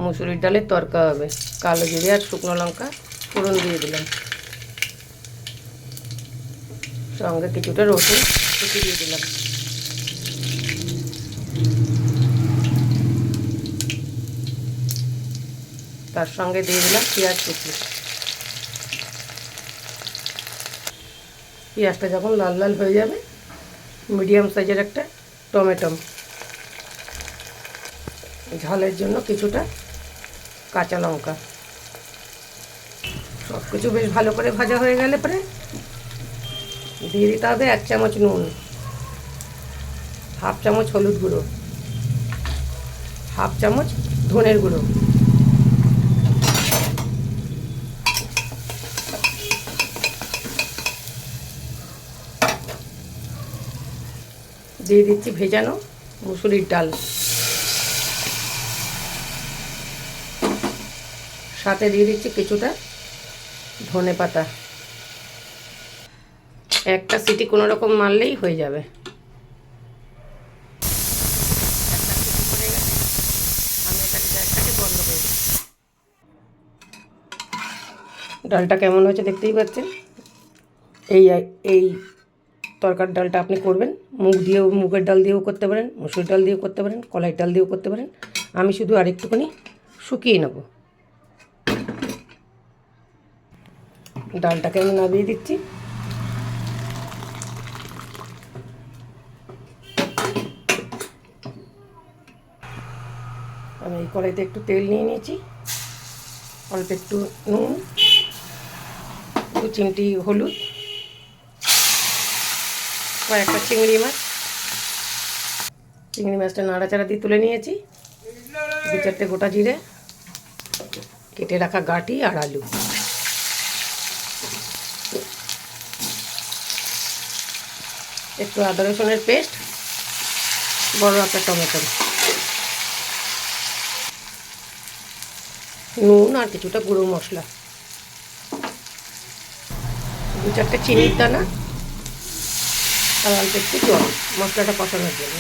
মুসুরির ডালের তরকা হবে। কালো জিরে আর শুকনো লঙ্কা ফোড়ন দিয়ে দিলাম, সঙ্গে কিছুটা রসুন কুচি দিয়ে দিলাম। তার সঙ্গে দিয়ে দিলাম পেঁয়াজ কুচি। পেঁয়াজটা যখন লাল লাল হয়ে যাবে, মিডিয়াম সাইজের একটা টমেটো, ঝালের জন্য কিছুটা কাঁচা লঙ্কা, সব কিছু বেশ ভালো করে ভাজা হয়ে গেলে পরে দিয়ে দিতে হবে 1 চামচ নুন, হাফ চামচ হলুদ গুঁড়ো, হাফ চামচ ধনের গুঁড়ো, দিয়ে দিচ্ছি ভেজানো মুসুরির ডাল, সাথে দিয়ে দিচ্ছি কিছুটা ধনে পাতা। একটা সিটি কোনো রকম মারলেই হয়ে যাবে। আমি এটাকে গ্যাসটাকে বন্ধ করে দিই। ডালটা কেমন হয়েছে দেখতেই পাচ্ছেন। এই এই তরকার ডালটা আপনি করবেন মুগ দিয়েও, মুগের ডাল দিয়েও করতে পারেন, মসুর ডাল দিয়েও করতে পারেন, কলাই ডাল দিয়েও করতে পারেন। আমি শুধু আরেকটুখানি শুকিয়ে নেব। ডালটাকে আমি নামিয়ে দিচ্ছি। আমি এই কড়াইতে একটু তেল নিয়ে নিয়েছি, অল্প একটু নুন, 2 চিমটি হলুদ, কয়েকটা চিংড়ি মাছ। চিংড়ি মাছটা নাড়াচাড়া দিয়ে তুলে নিয়েছি। 2-4টে গোটা জিরে, কেটে রাখা গাঁটি আর আলু, একটু আদা রসুনের পেস্ট, বড় একটা টমেটো, নুন আর কিছুটা গুঁড়ো মশলা, 2-4টে চিনির দানা আর অল্প একটু জল মশলাটা কষানোর জন্য।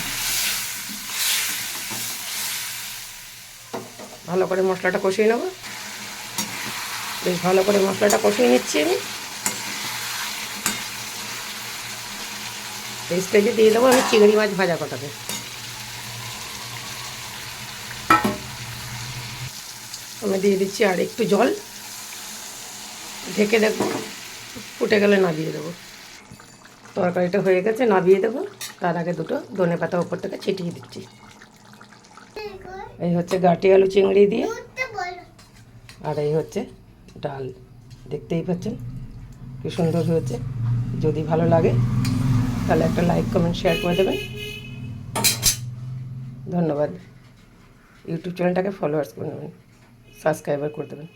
ভালো করে মশলাটা কষিয়ে নেব। বেশ ভালো করে মশলাটা কষিয়ে নিচ্ছি আমি। এই স্টেজে দিয়ে দেবো আমি চিংড়ি মাছ ভাজা কটাকে। আমি দিয়ে দিচ্ছি আর একটু জল, ঢেকে দেখবো, ফুটে গেলে নামিয়ে দেবো। তরকারিটা হয়ে গেছে, নামিয়ে দেবো। তার আগে 2টো ধনে পাতা ওপর থেকে ছিটিয়ে দিচ্ছি। এই হচ্ছে গাঁটি আলু চিংড়ি দিয়ে, আর এই হচ্ছে ডাল। দেখতেই পাচ্ছেন কি সুন্দর হয়েছে। যদি ভালো লাগে তাহলে একটা লাইক কমেন্ট শেয়ার করে দেবেন। ধন্যবাদ। ইউটিউব চ্যানেলটাকে ফলোয়ার্স করে নেবেন, সাবস্ক্রাইবার করে দেবেন।